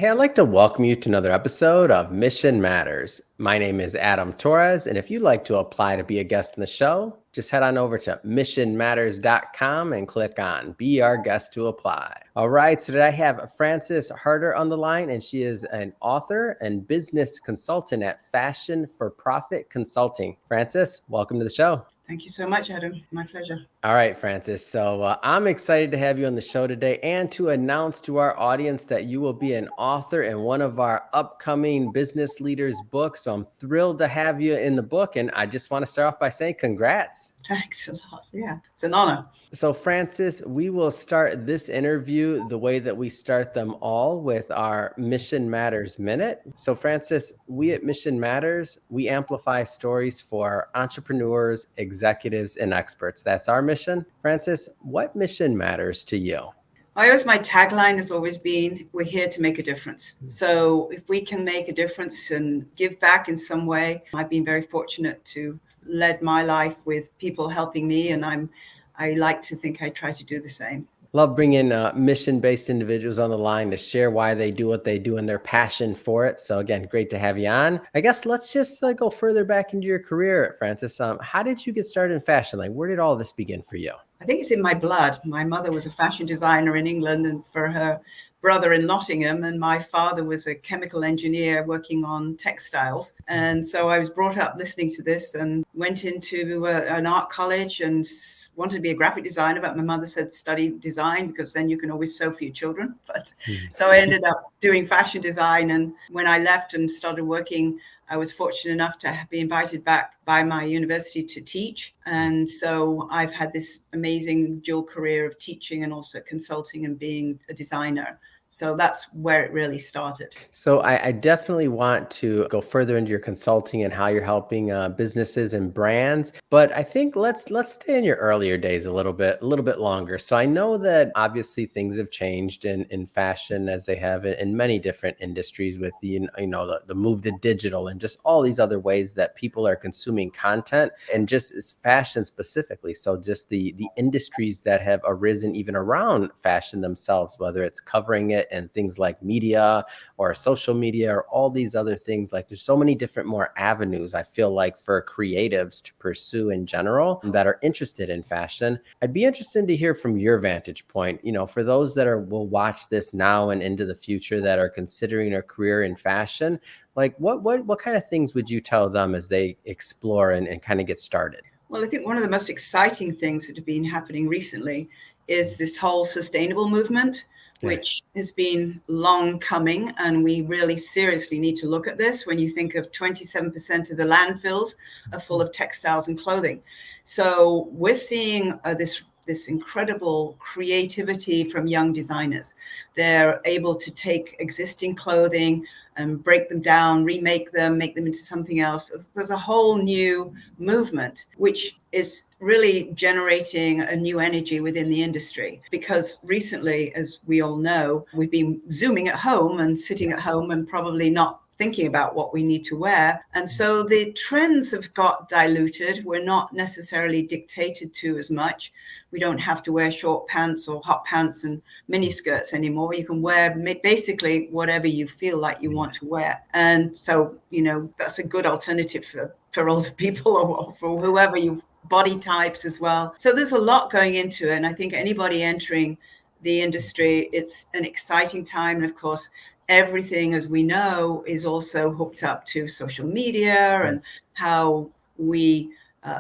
Hey, I'd like to welcome you to another episode of Mission Matters. My name is Adam Torres, and if you'd like to apply to be a guest in the show, just head on over to missionmatters.com and click on Be Our Guest to apply. All right, so today I have Frances Harder on the line, and she is an author and business consultant at Fashion for Profit Consulting. Frances, welcome to the show. Thank you so much, Adam. My pleasure. All right, Frances. So I'm excited to have you on the show today and to announce to our audience that you will be an author in one of our upcoming business leaders books. So I'm thrilled to have you in the book. And I just want to start off by saying congrats. Thanks a lot. Yeah, it's an honor. So Frances, we will start this interview the way that we start them all with our Mission Matters Minute. So Frances, we at Mission Matters, we amplify stories for entrepreneurs, executives, and experts. That's our mission. Frances, what mission matters to you? My tagline has always been, we're here to make a difference. So if we can make a difference and give back in some way, I've been very fortunate to lead my life with people helping me, and I like to think I try to do the same. Love bringing mission-based individuals on the line to share why they do what they do and their passion for it. So again, great to have you on. I guess let's just go further back into your career, Frances. How did you get started in fashion? Like, where did all this begin for you? I think it's in my blood. My mother was a fashion designer in England and for her brother in Nottingham, and my father was a chemical engineer working on textiles. And so I was brought up listening to this and went into an art college and wanted to be a graphic designer, but my mother said study design because then you can always sew for your children. But so I ended up doing fashion design, and when I left and started working, I was fortunate enough to be invited back by my university to teach. And so I've had this amazing dual career of teaching and also consulting and being a designer. So that's where it really started. So I definitely want to go further into your consulting and how you're helping businesses and brands. But I think let's stay in your earlier days a little bit longer. So I know that obviously things have changed in fashion as they have in many different industries with the move to digital and just all these other ways that people are consuming content, and just as fashion specifically. So just the industries that have arisen even around fashion themselves, whether it's covering it and things like media or social media or all these other things. Like, there's so many different more avenues, I feel like, for creatives to pursue in general that are interested in fashion. I'd be interested to hear from your vantage point, for those that will watch this now and into the future that are considering a career in fashion. Like, what kind of things would you tell them as they explore and kind of get started? Well, I think one of the most exciting things that have been happening recently is this whole sustainable movement, which has been long coming, and we really seriously need to look at this. When you think of 27% of the landfills are full of textiles and clothing. So we're seeing this incredible creativity from young designers. They're able to take existing clothing and break them down, remake them, make them into something else. There's a whole new movement, which is really generating a new energy within the industry. Because recently, as we all know, we've been Zooming at home and sitting at home and probably not thinking about what we need to wear. And so the trends have got diluted. We're not necessarily dictated to as much. We don't have to wear short pants or hot pants and mini skirts anymore. You can wear basically whatever you feel like you want to wear. And so, that's a good alternative for older people or for whoever you body types as well. So there's a lot going into it. And I think anybody entering the industry, it's an exciting time. And of course, everything, as we know, is also hooked up to social media and how we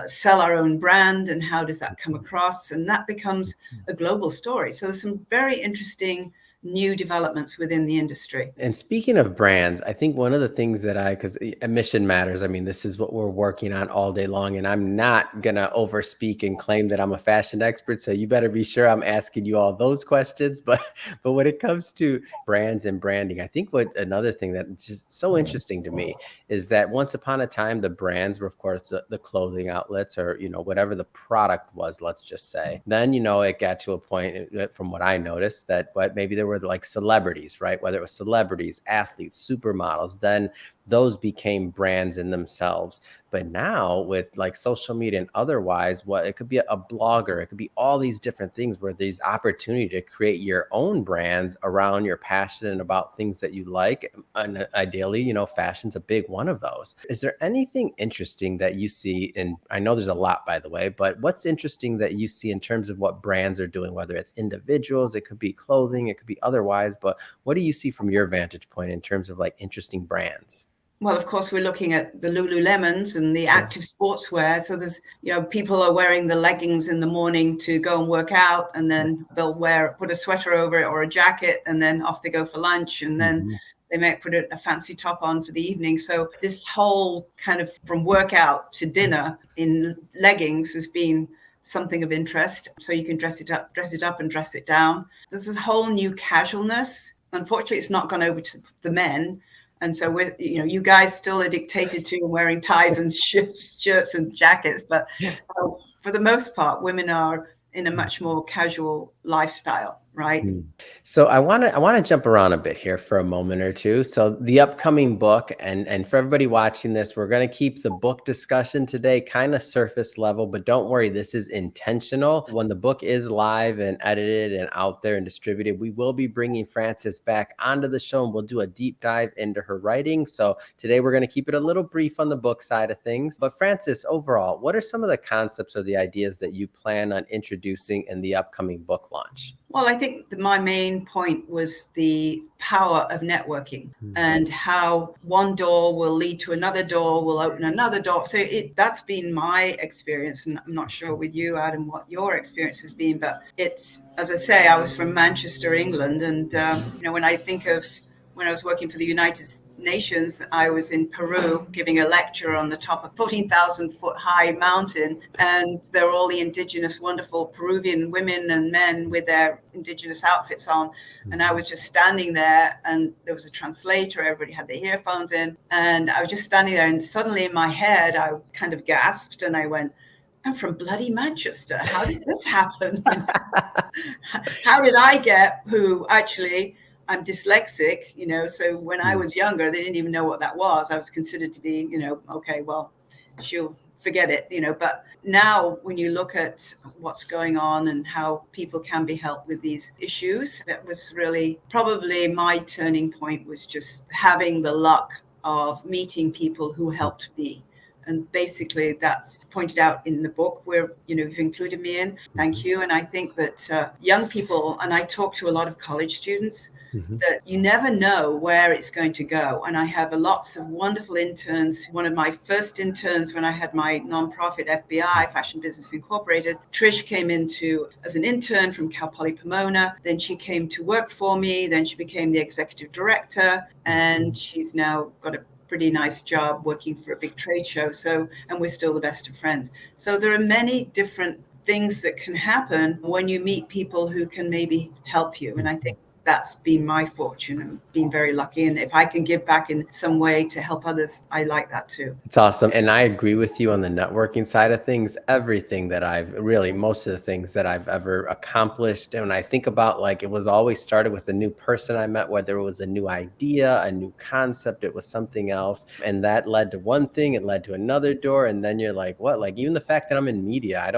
sell our own brand and how does that come across, and that becomes a global story. So there's some very interesting new developments within the industry. And speaking of brands, I think one of the things that because Mission Matters, this is what we're working on all day long, and I'm not going to overspeak and claim that I'm a fashion expert. So you better be sure I'm asking you all those questions. But when it comes to brands and branding, I think another thing that's just so interesting to me is that once upon a time, the brands were, of course, the clothing outlets or, whatever the product was, let's just say. Then, it got to a point, from what I noticed, that maybe there were like celebrities, right? Whether it was celebrities, athletes, supermodels, then those became brands in themselves. But now with like social media and otherwise, what it could be a blogger, it could be all these different things where there's opportunity to create your own brands around your passion and about things that you like. And ideally, fashion's a big one of those. Is there anything interesting that you see in, I know there's a lot, by the way, but what's interesting that you see in terms of what brands are doing, whether it's individuals, it could be clothing, it could be otherwise, but what do you see from your vantage point in terms of like interesting brands? Well, of course, we're looking at the Lululemons and the Yeah. active sportswear. So there's, people are wearing the leggings in the morning to go and work out, and then they'll put a sweater over it or a jacket, and then off they go for lunch. And then Mhm. they might put a fancy top on for the evening. So this whole kind of from workout to dinner in leggings has been something of interest. So you can dress it up and dress it down. There's this whole new casualness. Unfortunately, it's not gone over to the men. And so we're, you guys still are dictated to wearing ties and shirts and jackets. But for the most part, women are in a much more casual lifestyle, right? Mm. So I want to jump around a bit here for a moment or two. So the upcoming book, and for everybody watching this, we're going to keep the book discussion today kind of surface level, but don't worry, this is intentional. When the book is live and edited and out there and distributed, we will be bringing Frances back onto the show and we'll do a deep dive into her writing. So today we're going to keep it a little brief on the book side of things. But Frances, overall, what are some of the concepts or the ideas that you plan on introducing in the upcoming book launch? Well, I think that my main point was the power of networking and how one door will lead to another door, will open another door. So that's been my experience. And I'm not sure with you, Adam, what your experience has been, but it's, as I say, I was from Manchester, England. And, when I think of when I was working for the United Nations, I was in Peru giving a lecture on the top of 14,000 foot high mountain. And there were all the indigenous, wonderful Peruvian women and men with their indigenous outfits on. And I was just standing there, and there was a translator. Everybody had their earphones in. And I was just standing there. And suddenly in my head, I kind of gasped and I went, I'm from bloody Manchester. How did this happen? How did I get who actually I'm dyslexic, so when I was younger, they didn't even know what that was. I was considered to be, okay, well, she'll forget it, but now when you look at what's going on and how people can be helped with these issues, that was really probably my turning point, was just having the luck of meeting people who helped me. And basically that's pointed out in the book where, you've included me in. Thank you. And I think that young people, and I talk to a lot of college students, that you never know where it's going to go. And I have lots of wonderful interns. One of my first interns when I had my nonprofit FBI, Fashion Business Incorporated, Trish came as an intern from Cal Poly Pomona. Then she came to work for me. Then she became the executive director. And she's now got a pretty nice job working for a big trade show. And we're still the best of friends. So there are many different things that can happen when you meet people who can maybe help you. And I think that's been my fortune and been very lucky. And if I can give back in some way to help others, I like that too. It's awesome. And I agree with you on the networking side of things. Everything that most of the things that I've ever accomplished. And when I think about, like, it was always started with a new person I met, whether it was a new idea, a new concept, it was something else. And that led to one thing, it led to another door. And then you're like, what? Like, even the fact that I'm in media,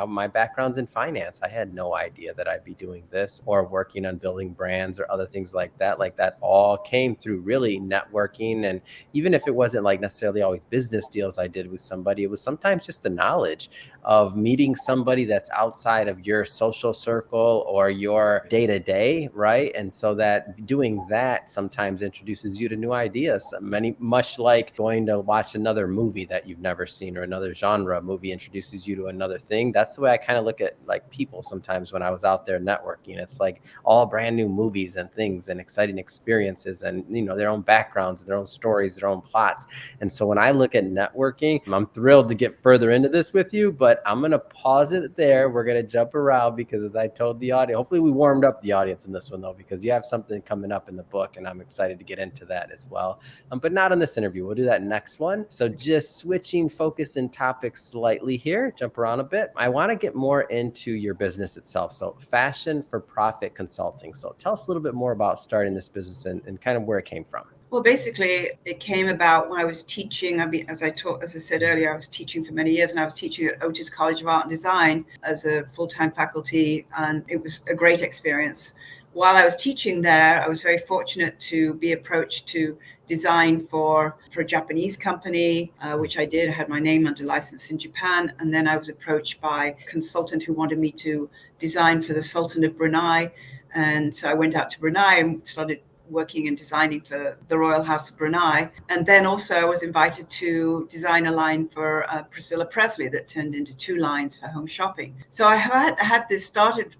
my background's in finance. I had no idea that I'd be doing this or working on building brands or other things like that. Like, that all came through really networking. And even if it wasn't like necessarily always business deals I did with somebody, it was sometimes just the knowledge of meeting somebody that's outside of your social circle or your day-to-day, right? And so that doing that sometimes introduces you to new ideas. Much like going to watch another movie that you've never seen or another genre movie introduces you to another thing. That's the way I kind of look at like people sometimes when I was out there networking. It's like all brand new movies and things and exciting experiences and, their own backgrounds, their own stories, their own plots. And so when I look at networking, I'm thrilled to get further into this with you, but I'm going to pause it there. We're going to jump around because, as I told the audience, hopefully we warmed up the audience in this one though, because you have something coming up in the book and I'm excited to get into that as well. But not in this interview. We'll do that next one. So just switching focus and topics slightly here, jump around a bit. I want to get more into your business itself. So Fashion for Profit Consulting. So tell us a little bit more about starting this business and kind of where it came from. Well, basically, it came about when I was teaching. As I said earlier, I was teaching for many years, and I was teaching at Otis College of Art and Design as a full-time faculty, and it was a great experience. While I was teaching there, I was very fortunate to be approached to design for a Japanese company, which I did. I had my name under license in Japan, and then I was approached by a consultant who wanted me to design for the Sultan of Brunei, and so I went out to Brunei and started working and designing for the Royal House of Brunei. And then also I was invited to design a line for Priscilla Presley that turned into 2 lines for home shopping. So I had this started,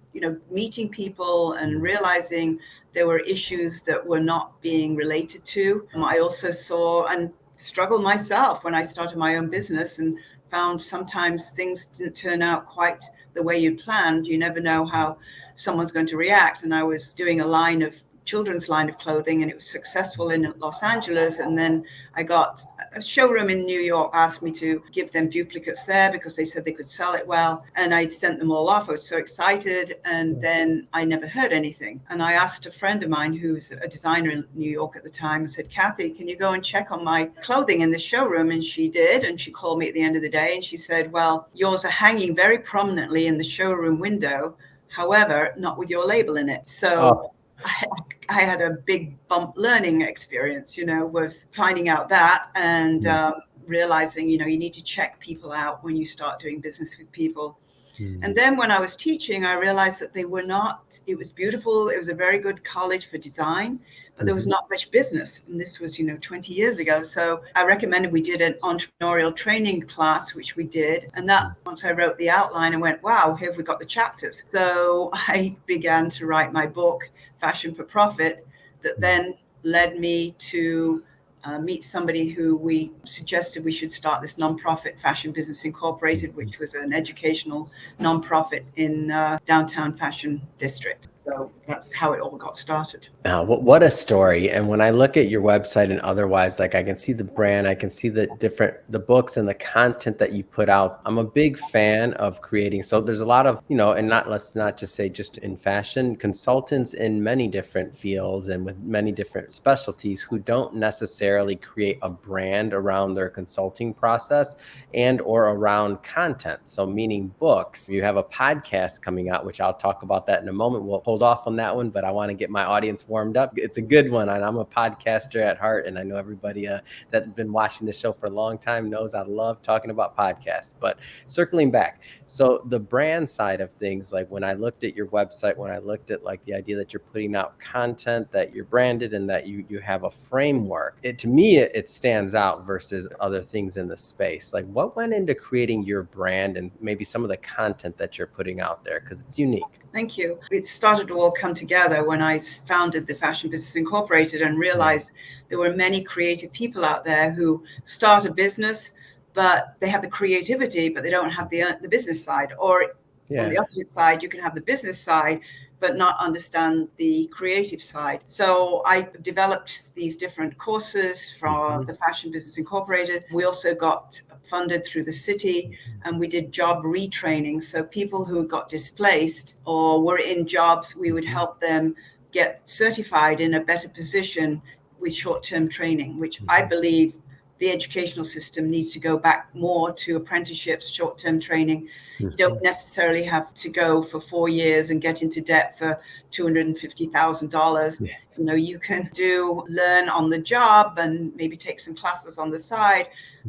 meeting people and realizing there were issues that were not being related to. I also saw and struggled myself when I started my own business and found sometimes things didn't turn out quite the way you planned. You never know how someone's going to react. And I was doing a children's line of clothing, and it was successful in Los Angeles. And then I got a showroom in New York asked me to give them duplicates there because they said they could sell it well. And I sent them all off. I was so excited. And then I never heard anything. And I asked a friend of mine who's a designer in New York at the time, I said, Kathy, can you go and check on my clothing in the showroom? And she did. And she called me at the end of the day and she said, well, yours are hanging very prominently in the showroom window. However, not with your label in it. So I had a big bump learning experience, with finding out that and realizing, you need to check people out when you start doing business with people. And then when I was teaching, I realized that it was beautiful. It was a very good college for design, but there was not much business. And this was, 20 years ago. So I recommended we did an entrepreneurial training class, which we did. And that once I wrote the outline, I went, wow, here we got the chapters. So I began to write my book, Fashion for Profit, that then led me to meet somebody who we suggested we should start this nonprofit, Fashion Business Incorporated, which was an educational nonprofit in downtown Fashion District. So that's how it all got started. What a story. And when I look at your website and otherwise, like I can see the brand, I can see the books and the content that you put out. I'm a big fan of creating. So there's a lot of, and let's not just say just in fashion, consultants in many different fields and with many different specialties who don't necessarily create a brand around their consulting process and or around content. So meaning books. You have a podcast coming out, which I'll talk about that in a moment. We'll hold off on that one, but I want to get my audience warmed up. It's a good one. And I'm a podcaster at heart. And I know everybody that's been watching the show for a long time knows I love talking about podcasts. But circling back, so the brand side of things, like when I looked at your website, when I looked at like the idea that you're putting out content, that you're branded and that you have a framework, to me, it stands out versus other things in the space. Like what went into creating your brand and maybe some of the content that you're putting out there? Because it's unique. Thank you. It started to all come together when I founded the Fashion Business Incorporated and realized there were many creative people out there who start a business, but they have the creativity, but they don't have the business side. Or on the opposite side, you can have the business side, but not understand the creative side. So I developed these different courses for the Fashion Business Incorporated. We also got funded through the city and we did job retraining. So people who got displaced or were in jobs, we would help them get certified in a better position with short-term training, which I believe the educational system needs to go back more to apprenticeships, short-term training. You don't necessarily have to go for 4 years and get into debt for $250,000. You can learn on the job and maybe take some classes on the side.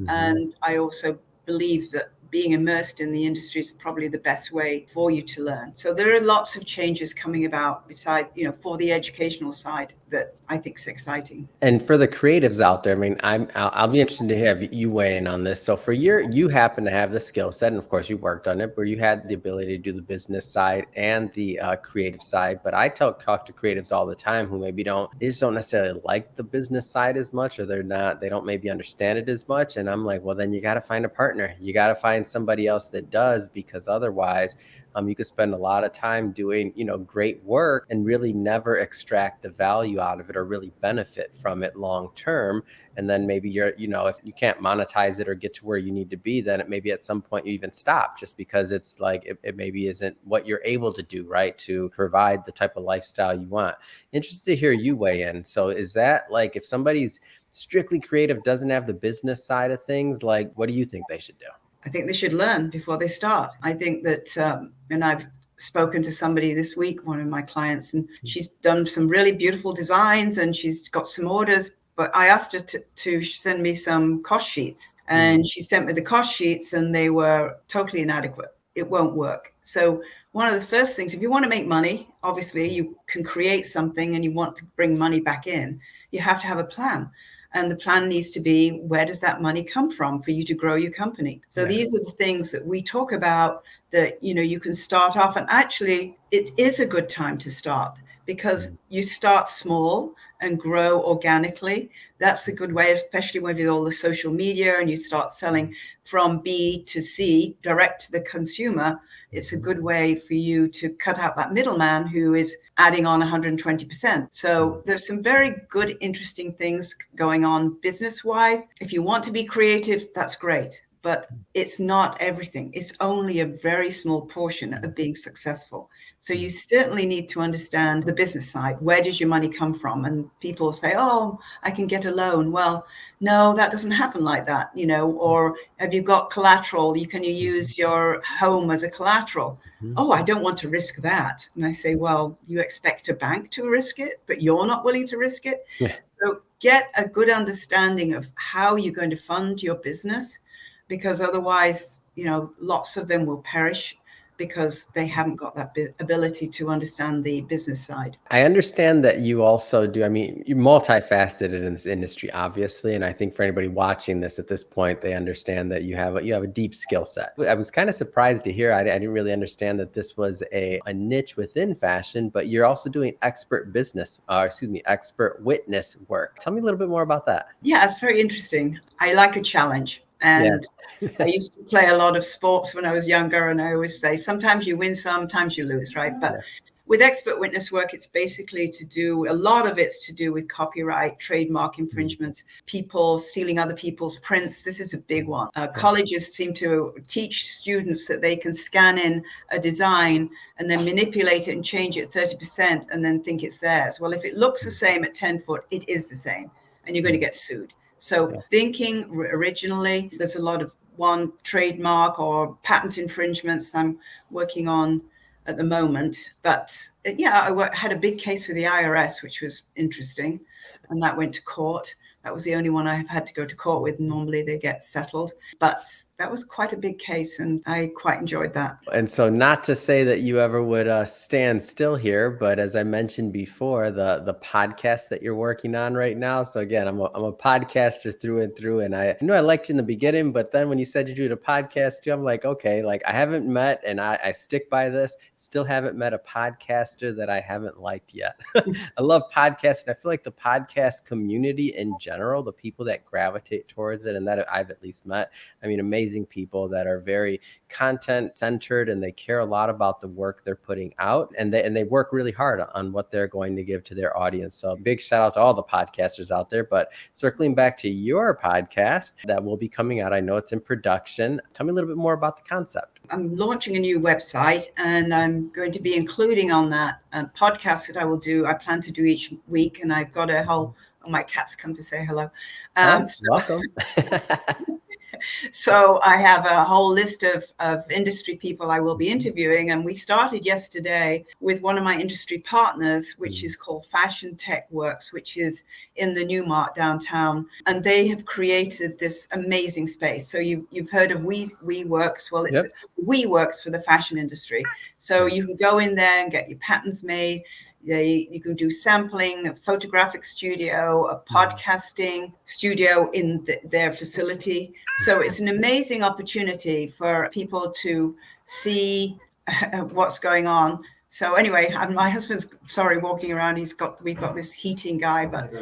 And I also believe that being immersed in the industry is probably the best way for you to learn. So there are lots of changes coming about beside, for the educational side that I think is exciting. And for the creatives out there, I mean, I'll be interested to have you weigh in on this. So you happen to have the skill set, and of course you worked on it, where you had the ability to do the business side and the creative side. But I talk to creatives all the time who maybe they just don't necessarily like the business side as much, or they don't maybe understand it as much. And I'm like, well, then you got to find a partner. You got to find somebody else that does, because otherwise You could spend a lot of time doing, great work and really never extract the value out of it or really benefit from it long term. And then maybe if you can't monetize it or get to where you need to be, then it maybe at some point you even stop, just because it's like it maybe isn't what you're able to do, right, to provide the type of lifestyle you want. Interested to hear you weigh in. So is that like, if somebody's strictly creative, doesn't have the business side of things, like what do you think they should do? I think they should learn before they start. I think that, and I've spoken to somebody this week, one of my clients, and she's done some really beautiful designs and she's got some orders. But I asked her to send me some cost sheets, and she sent me the cost sheets and they were totally inadequate. It won't work. So one of the first things, if you want to make money, obviously you can create something and you want to bring money back in, you have to have a plan. And the plan needs to be, where does that money come from for you to grow your company? So these are the things that we talk about, that, you can start off. And actually, it is a good time to start, because you start small and grow organically. That's a good way, especially with all the social media, and you start selling from B to C, direct to the consumer. It's a good way for you to cut out that middleman who is adding on 120%. So there's some very good, interesting things going on business-wise. If you want to be creative, that's great, but it's not everything. It's only a very small portion of being successful. So you certainly need to understand the business side. Where does your money come from? And people say, oh, I can get a loan. Well, no, that doesn't happen like that, or have you got collateral? Can you use your home as a collateral? Oh, I don't want to risk that. And I say, well, you expect a bank to risk it, but you're not willing to risk it. Yeah. So get a good understanding of how you're going to fund your business, because otherwise, lots of them will perish because they haven't got that ability to understand the business side. I understand that you also do. I mean, you're multifaceted in this industry, obviously, and I think for anybody watching this at this point, they understand that you have a deep skill set. I was kind of surprised to hear. I didn't really understand that this was a niche within fashion, but you're also doing expert witness work. Tell me a little bit more about that. Yeah, it's very interesting. I like a challenge. And I used to play a lot of sports when I was younger. And I always say, sometimes you win, sometimes you lose, right? But with expert witness work, it's basically a lot of it's to do with copyright, trademark infringements, people stealing other people's prints. This is a big one. Colleges seem to teach students that they can scan in a design and then manipulate it and change it 30% and then think it's theirs. Well, if it looks the same at 10 foot, it is the same, and you're going to get sued. So thinking originally, there's a lot of one trademark or patent infringements I'm working on at the moment. But I had a big case with the IRS, which was interesting. And that went to court. That was the only one I have had to go to court with. Normally they get settled. But that was quite a big case, and I quite enjoyed that. And so, not to say that you ever would stand still here, but as I mentioned before, the podcast that you're working on right now. So again, I'm a podcaster through and through, and I knew I liked you in the beginning, but then when you said you're doing a podcast too, I'm like, okay, like I haven't met, and I stick by this, still haven't met a podcaster that I haven't liked yet. I love podcasts, and I feel like the podcast community in general, the people that gravitate towards it, and that I've at least met, I mean, amazing people that are very content centered, and they care a lot about the work they're putting out, and they work really hard on what they're going to give to their audience. So big shout out to all the podcasters out there. But circling back to your podcast that will be coming out, I know it's in production. Tell me a little bit more about the concept. I'm launching a new website, and I'm going to be including on that a podcast that I will do. I plan to do each week, and I've got a whole, my cats come to say hello. Welcome. So I have a whole list of industry people I will be interviewing. And we started yesterday with one of my industry partners, which is called Fashion Tech Works, which is in the Newmark downtown. And they have created this amazing space. So you've heard of WeWorks. Well, it's WeWorks for the fashion industry. So you can go in there and get your patterns made. You can do sampling, a photographic studio, a podcasting studio in their facility. So it's an amazing opportunity for people to see what's going on. So anyway, my husband's walking around. We've got this heating guy, but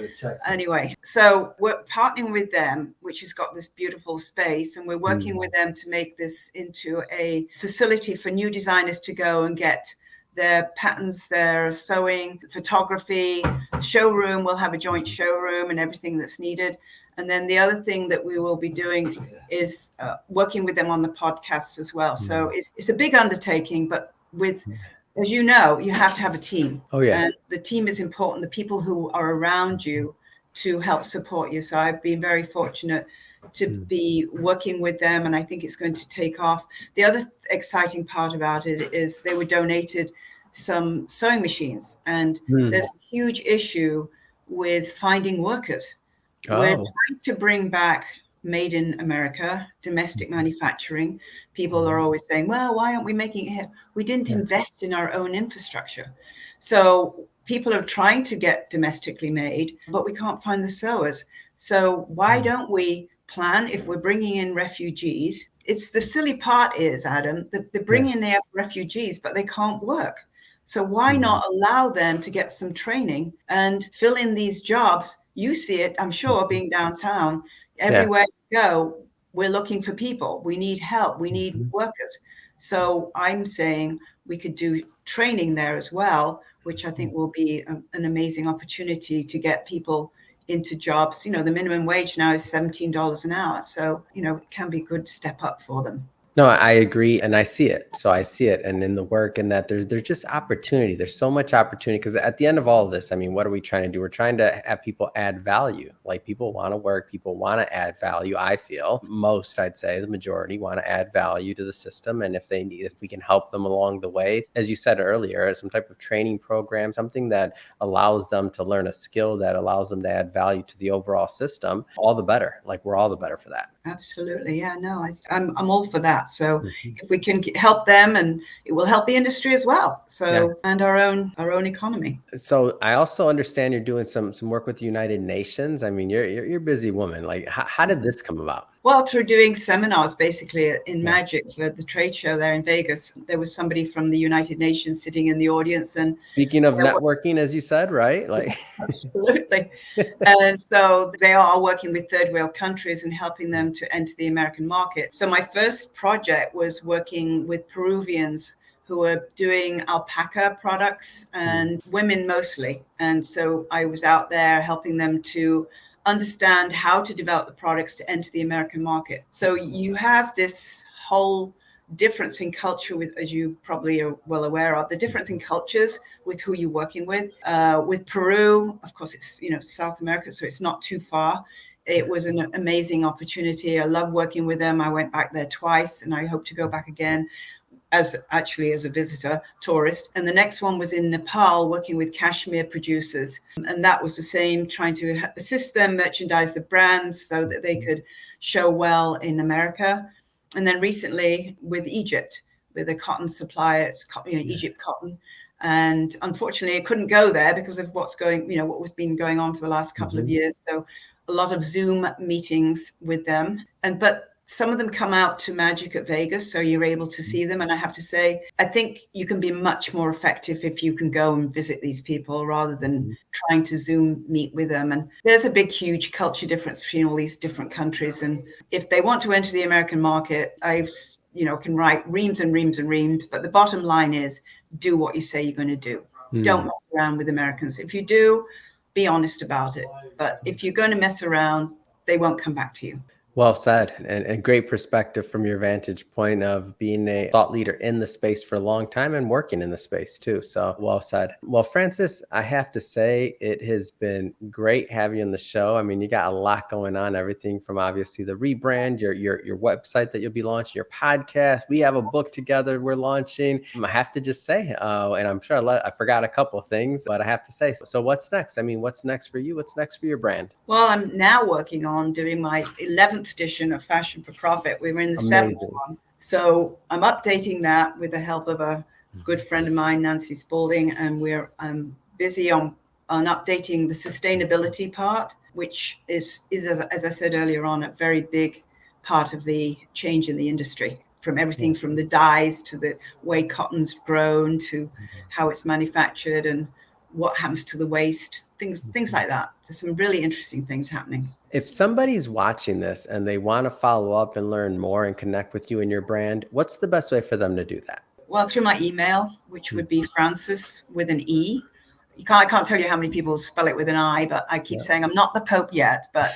anyway, so we're partnering with them, which has got this beautiful space, and we're working with them to make this into a facility for new designers to go and get their patterns, their sewing, photography, showroom. We'll have a joint showroom and everything that's needed. And then the other thing that we will be doing is working with them on the podcasts as well. So it's a big undertaking, but as you know, you have to have a team. Oh, yeah. And the team is important, the people who are around you to help support you. So I've been very fortunate to be working with them, and I think it's going to take off. The other exciting part about it is they were donated some sewing machines, and there's a huge issue with finding workers. We're trying to bring back made in America, domestic manufacturing. People are always saying, well, why aren't we making it here? We didn't invest in our own infrastructure. So people are trying to get domestically made, but we can't find the sewers. So why don't we plan, if we're bringing in refugees? It's the silly part is, Adam, that they bring in, they have refugees, but they can't work. So why not allow them to get some training and fill in these jobs? You see it, I'm sure, being downtown. Everywhere you go, we're looking for people. We need help. We need workers. So I'm saying we could do training there as well, which I think will be an amazing opportunity to get people into jobs. You know, the minimum wage now is $17 an hour. So, you know, it can be a good step up for them. No, I agree, and I see it. So I see it, and in the work, and that there's just opportunity. There's so much opportunity, because at the end of all of this, I mean, what are we trying to do? We're trying to have people add value. Like, people want to work, people want to add value. I feel most, I'd say, the majority want to add value to the system, and if we can help them along the way, as you said earlier, some type of training program, something that allows them to learn a skill that allows them to add value to the overall system, all the better. Like, we're all the better for that. Absolutely. Yeah, no, I'm all for that. So if we can help them, and it will help the industry as well. So, and our own economy. So I also understand you're doing some work with the United Nations. I mean, you're a busy woman. Like, how did this come about? Well, through doing seminars, basically, in Magic for the trade show there in Vegas, there was somebody from the United Nations sitting in the audience. And speaking of networking, as you said, right? Like, absolutely. And so they are working with third world countries and helping them to enter the American market. So my first project was working with Peruvians who are doing alpaca products, and women mostly. And so I was out there helping them to understand how to develop the products to enter the American market. So you have this whole difference in culture with, as you probably are well aware of, the difference in cultures with who you're working with. With Peru, of course, it's, you know, South America, so it's not too far. It was an amazing opportunity. I love working with them. I went back there twice, and I hope to go back again as a visitor, tourist. And the next one was in Nepal, working with cashmere producers. And that was the same, trying to assist them merchandise the brands so that they could show well in America. And then recently with Egypt, with a cotton supplier, Egypt Cotton. And unfortunately, I couldn't go there because of what was been going on for the last couple of years. So a lot of Zoom meetings with them. But some of them come out to Magic at Vegas, so you're able to see them. And I have to say, I think you can be much more effective if you can go and visit these people rather than trying to Zoom meet with them. And there's a big, huge culture difference between all these different countries. And if they want to enter the American market, can write reams and reams and reams. But the bottom line is, do what you say you're going to do. Don't mess around with Americans. If you do, be honest about it. But if you're going to mess around, they won't come back to you. Well said, and great perspective from your vantage point of being a thought leader in the space for a long time and working in the space too. So well said. Well, Francis, I have to say it has been great having you on the show. I mean, you got a lot going on, everything from obviously the rebrand, your website that you'll be launching, your podcast. We have a book together we're launching. I have to just say, and I'm sure I forgot a couple of things, but I have to say, so what's next? I mean, what's next for you? What's next for your brand? Well, I'm now working on doing my 11th edition of Fashion for Profit. We were in the 7th one. So I'm updating that with the help of a good friend of mine, Nancy Spalding, and we're busy on updating the sustainability part, which is, as I said earlier on, a very big part of the change in the industry. from everything from the dyes to the way cotton's grown to how it's manufactured and what happens to the waste, things like that. There's some really interesting things happening. If somebody's watching this and they want to follow up and learn more and connect with you and your brand, what's the best way for them to do that? Well, through my email, which would be Frances with an E. I can't tell you how many people spell it with an I, but I keep saying I'm not the Pope yet, but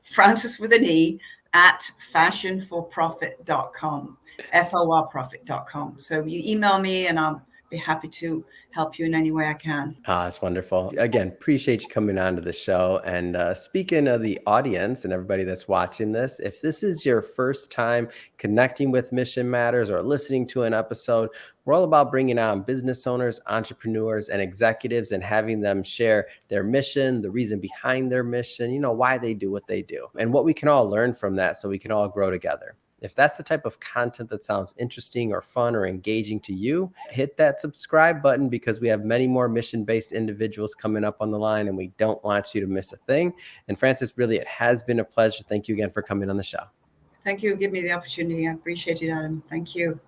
Frances with an E at fashionforprofit.com, forprofit.com. So you email me and I'll be happy to help you in any way I can. That's wonderful. Again, appreciate you coming on to the show. And speaking of the audience and everybody that's watching this, if this is your first time connecting with Mission Matters or listening to an episode, we're all about bringing on business owners, entrepreneurs, and executives and having them share their mission, the reason behind their mission, why they do what they do, and what we can all learn from that so we can all grow together. If that's the type of content that sounds interesting or fun or engaging to you, hit that subscribe button because we have many more mission-based individuals coming up on the line and we don't want you to miss a thing. And Frances, really, it has been a pleasure. Thank you again for coming on the show. Thank you. Give me the opportunity. I appreciate it, Adam. Thank you.